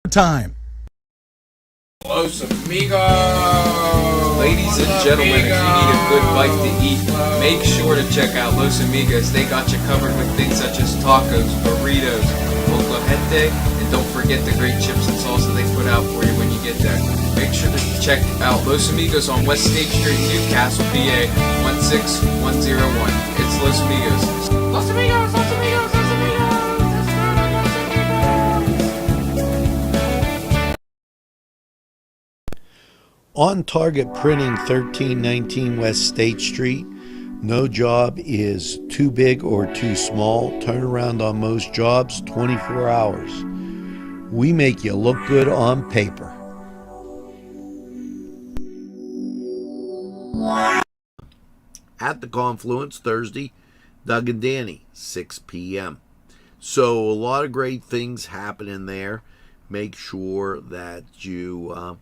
Time. Los Amigos! Ladies and gentlemen, if you need a good bite to eat, make sure to check out Los Amigos. They got you covered with things such as tacos, burritos, mocajete, and don't forget the great chips and salsa they put out for you when you get there. Make sure to check out Los Amigos on West State Street, Newcastle, PA 16101. It's Los Amigos. Los Amigos! Los Amigos! Los Amigos! On Target Printing, 1319 West State Street. No job is too big or too small. Turnaround on most jobs, 24 hours. We make you look good on paper. At the Confluence, Thursday, Doug and Danny, 6 p.m. So a lot of great things happening there. Make sure that you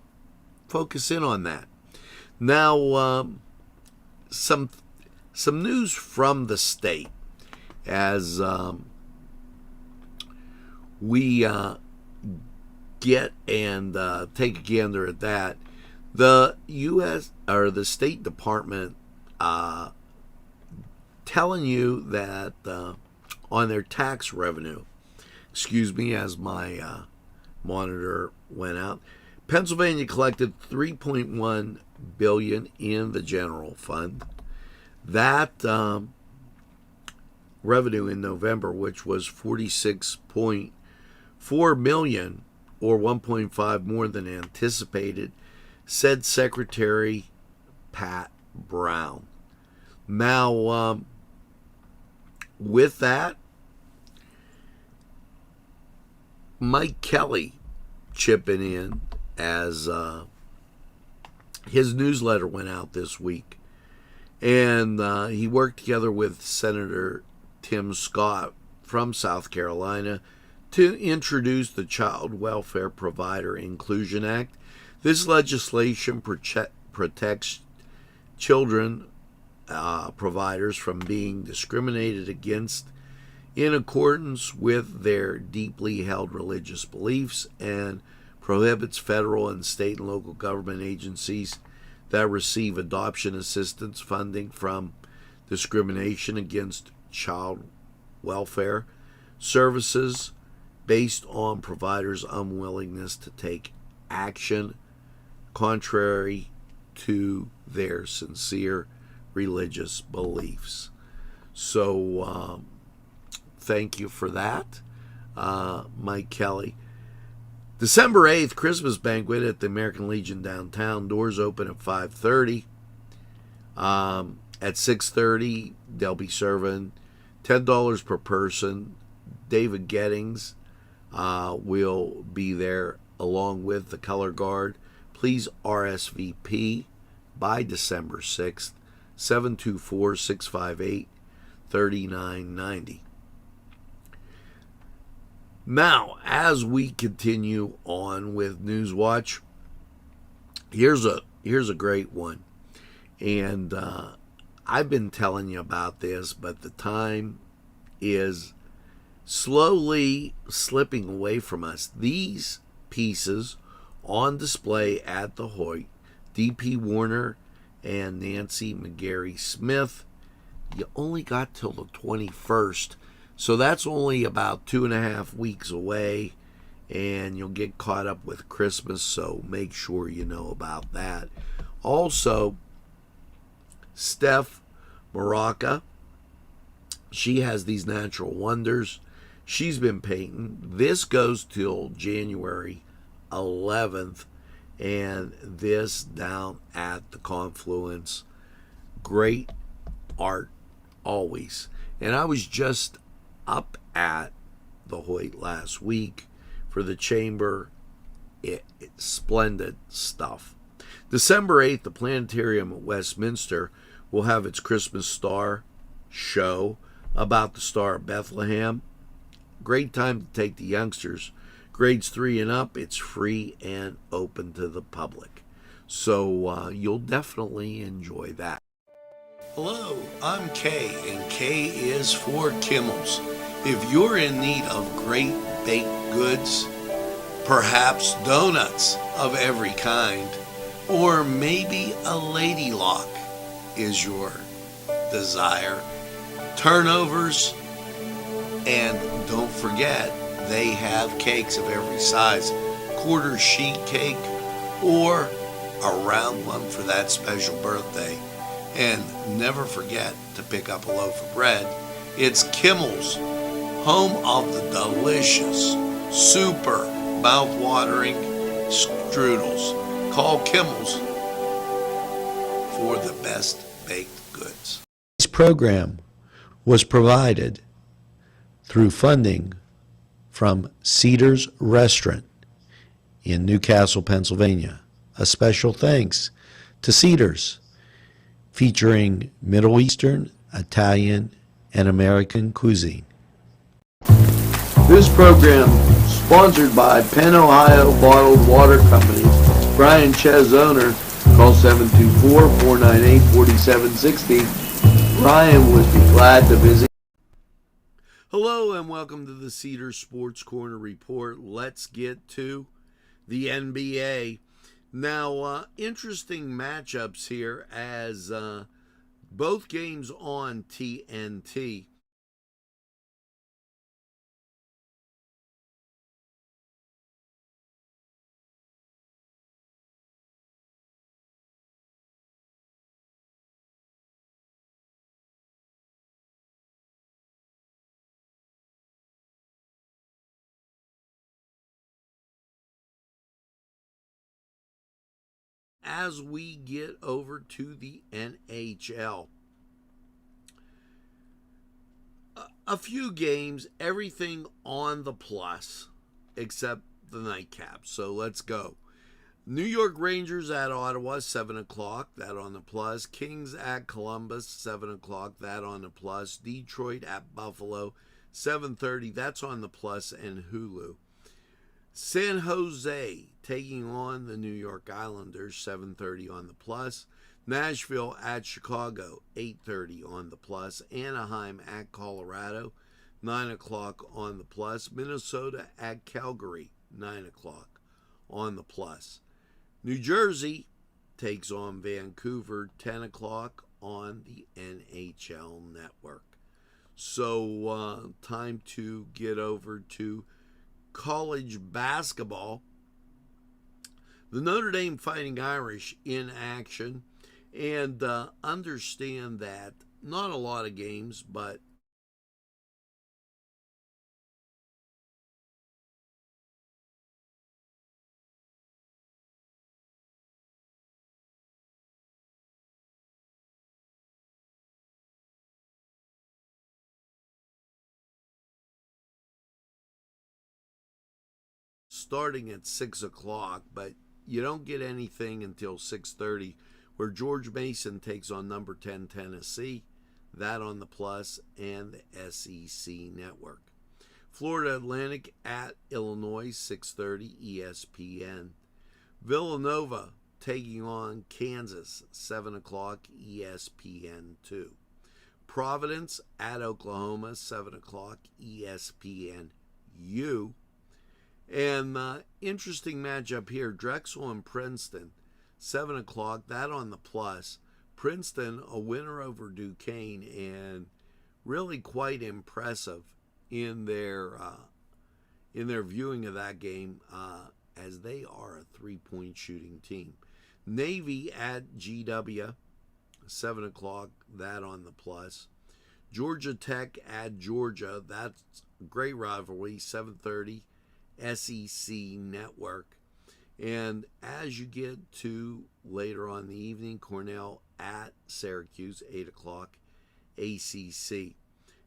focus in on that. Now, some news from the state as we get and take a gander at that. The U.S. or the State Department telling you that on their tax revenue, excuse me, as my monitor went out, Pennsylvania collected $3.1 billion in the general fund. That revenue in November, which was $46.4 million, or 1.5 more than anticipated, said Secretary Pat Brown. Now, with that, Mike Kelly chipping in as his newsletter went out this week. And he worked together with Senator Tim Scott from South Carolina to introduce the Child Welfare Provider Inclusion Act. This legislation protects children providers from being discriminated against in accordance with their deeply held religious beliefs and prohibits federal and state and local government agencies that receive adoption assistance funding from discrimination against child welfare services based on providers' unwillingness to take action contrary to their sincere religious beliefs. So thank you for that, Mike Kelly. December 8th, Christmas banquet at the American Legion downtown. Doors open at 5:30. At 6:30, they'll be serving $10 per person. David Gettings will be there along with the color guard. Please RSVP by December 6th, 724-658-3990. Now, as we continue on with Newswatch, here's a great one. And I've been telling you about this, but the time is slowly slipping away from us. These pieces on display at the Hoyt, D.P. Warner and Nancy McGarry Smith, you only got till the 21st. So that's only about 2.5 weeks away, and you'll get caught up with Christmas, so make sure you know about that. Also, Steph Maraca, she has these natural wonders. She's been painting. This goes till January 11th, and this down at the Confluence. Great art, always. And I was just up at the Hoyt last week for the chamber. It's splendid stuff. December 8th, the Planetarium at Westminster will have its Christmas Star show about the Star of Bethlehem. Great time to take the youngsters. Grades 3 and up, it's free and open to the public. So you'll definitely enjoy that. Hello, I'm Kay, and K is for Kimmels. If you're in need of great baked goods, Perhaps donuts of every kind, or maybe a lady lock is your desire. Turnovers, and don't forget, they have cakes of every size. Quarter sheet cake or a round one for that special birthday. And never forget to pick up a loaf of bread. It's Kimmel's, home of the delicious, super mouth-watering strudels. Call Kimmel's for the best baked goods. This program was provided through funding from Cedars Restaurant in Newcastle, Pennsylvania. A special thanks to Cedars, featuring Middle Eastern, Italian, and American cuisine. This program sponsored by Penn, Ohio Bottled Water Company. Brian Ches, owner. Call 724-498-4760. Brian would be glad to visit. Hello and welcome to the Cedars Sports Corner Report. Let's get to the NBA. Now, interesting matchups here as both games on TNT. As we get over to the NHL, a few games, everything on the plus except the nightcap. So let's go. New York Rangers at Ottawa, 7 o'clock, that on the plus. Kings at Columbus, 7 o'clock, that on the plus. Detroit at Buffalo, 7:30, that's on the plus and Hulu. San Jose taking on the New York Islanders, 7:30 on the plus. Nashville at Chicago, 8:30 on the plus. Anaheim at Colorado, 9 o'clock on the plus. Minnesota at Calgary, 9 o'clock on the plus. New Jersey takes on Vancouver, 10 o'clock on the NHL Network. So time to get over to college basketball. The Notre Dame Fighting Irish in action, and understand that not a lot of games, but starting at 6 o'clock, but you don't get anything until 6:30, where George Mason takes on number 10 Tennessee, that on the plus and the SEC Network. Florida Atlantic at Illinois, 6:30 ESPN. Villanova taking on Kansas, 7 o'clock ESPN2. Providence at Oklahoma, 7 o'clock ESPNU. And interesting matchup here, Drexel and Princeton, 7 o'clock, that on the plus. Princeton, a winner over Duquesne, and really quite impressive in their viewing of that game, as they are a three-point shooting team. Navy at GW, 7 o'clock, that on the plus. Georgia Tech at Georgia, that's a great rivalry, 7:30. SEC Network. And as you get to later on in the evening, Cornell at Syracuse, 8 o'clock ACC.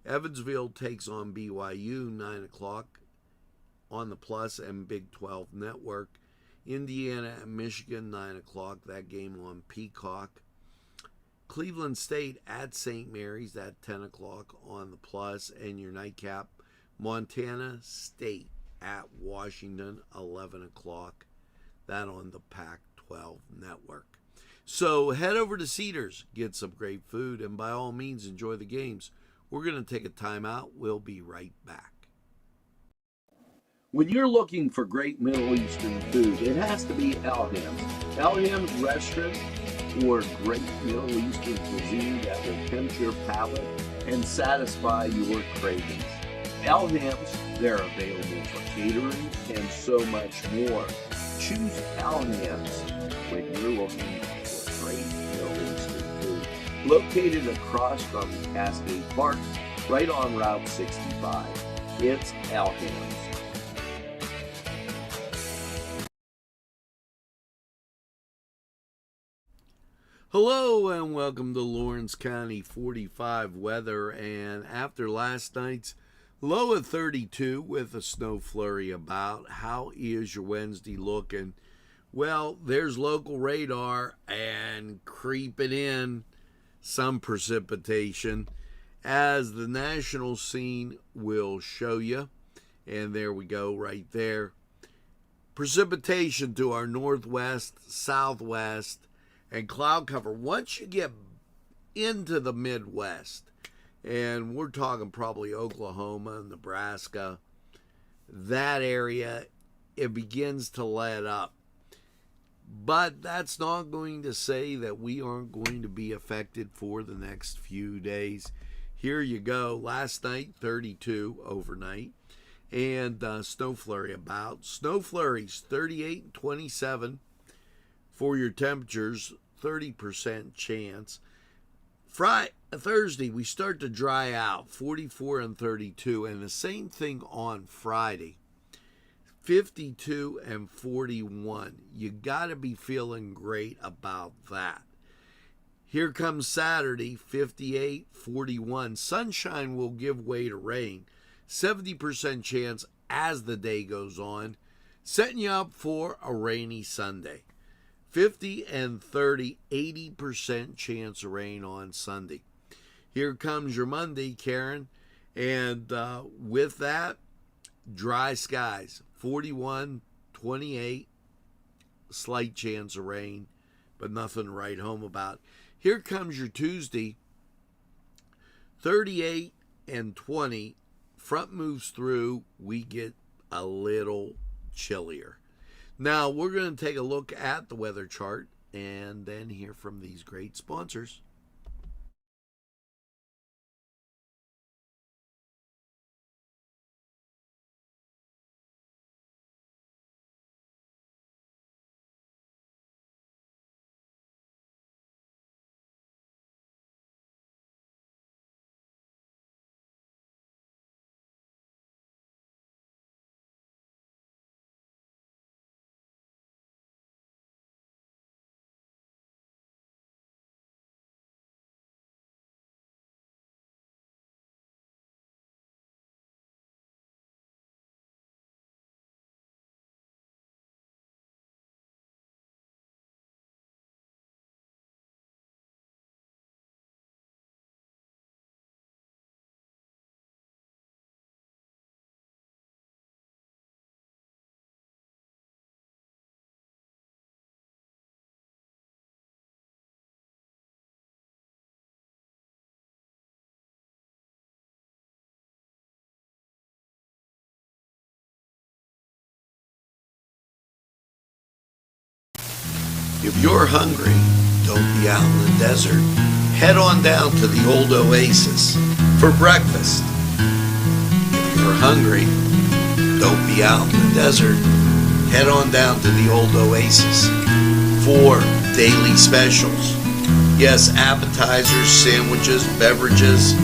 Evansville takes on BYU, 9 o'clock on the plus and Big 12 Network. Indiana at Michigan, 9 o'clock, that game on Peacock. Cleveland State at St. Mary's at 10 o'clock on the plus, and your nightcap, Montana State at Washington, 11 o'clock, that on the Pac-12 Network. So head over to Cedars, get some great food, and by all means enjoy the games. We're going to take a timeout. We'll be right back. When you're looking for great Middle Eastern food, it has to be Elham's. Elham's Restaurant for great Middle Eastern cuisine that will tempt your palate and satisfy your cravings. Elham's, they're available for catering and so much more. Choose Elham's when you're looking for great Middle Eastern food. Located across from Cascade Park, right on Route 65. It's Elham's. Hello and welcome to Lawrence County 45 weather. And after last night's low of 32 with a snow flurry about, how is your Wednesday looking? Well, there's local radar and creeping in some precipitation, as the national scene will show you. And there we go right there. Precipitation to our northwest, southwest, and cloud cover. Once you get into the Midwest, and we're talking probably Oklahoma, Nebraska, that area, it begins to let up. But that's not going to say that we aren't going to be affected for the next few days. Here you go. Last night, 32 overnight. And snow flurry about. Snow flurries, 38 and 27 for your temperatures, 30% chance. Thursday, we start to dry out, 44 and 32. And the same thing on Friday, 52 and 41. You got to be feeling great about that. Here comes Saturday, 58, 41. Sunshine will give way to rain. 70% chance as the day goes on, setting you up for a rainy Sunday. 50 and 30, 80% chance of rain on Sunday. Here comes your Monday, Karen, and with that, dry skies. 41, 28, slight chance of rain, but nothing to write home about. Here comes your Tuesday, 38 and 20. Front moves through, we get a little chillier. Now, we're going to take a look at the weather chart and then hear from these great sponsors. If you're hungry, don't be out in the desert. Head on down to the old Oasis for breakfast. If you're hungry, don't be out in the desert. Head on down to the old Oasis for daily specials. Yes, appetizers, sandwiches, beverages.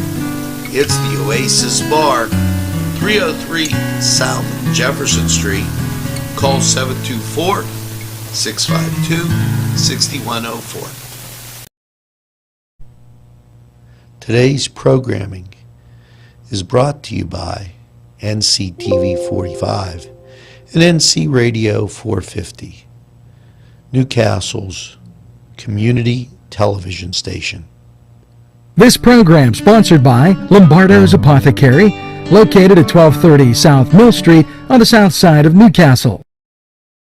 It's the Oasis Bar, 303 South Jefferson Street. Call 724-652-6104. Today's programming is brought to you by Nctv45 and NC Radio 450, Newcastle's community television station. This program sponsored by Lombardo's Apothecary, located at 1230 South Mill Street on the south side of Newcastle.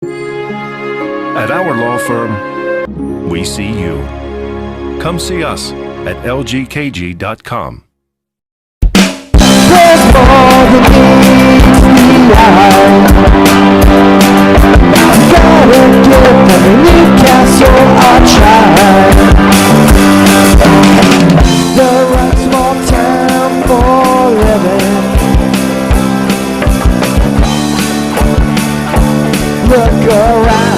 At our law firm, we see you. Come see us at lgkg.com. There's more than meets the eye. right. Gotta give every Newcastle a try. The right small town for living. Look around.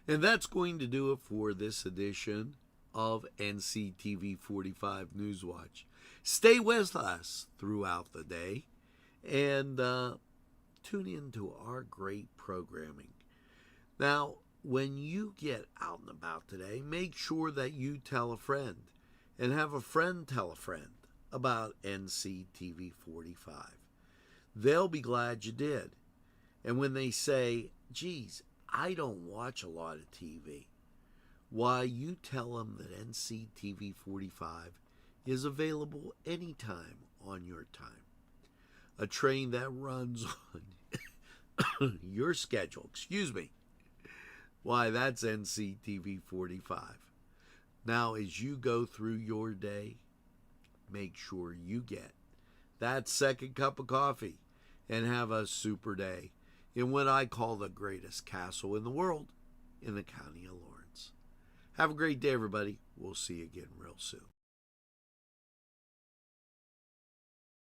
And that's going to do it for this edition of NCTV45 Newswatch. Stay with us throughout the day and tune into our great programming. Now, when you get out and about today, make sure that you tell a friend and have a friend tell a friend about NCTV45. They'll be glad you did. And when they say, geez, I don't watch a lot of TV, why, you tell them that NCTV45 is available anytime on your time. A train that runs on your schedule. Excuse me. Why, that's NCTV45. Now, as you go through your day, make sure you get that second cup of coffee and have a super day in what I call the greatest castle in the world, in the county of Lawrence. Have a great day, everybody. We'll see you again real soon.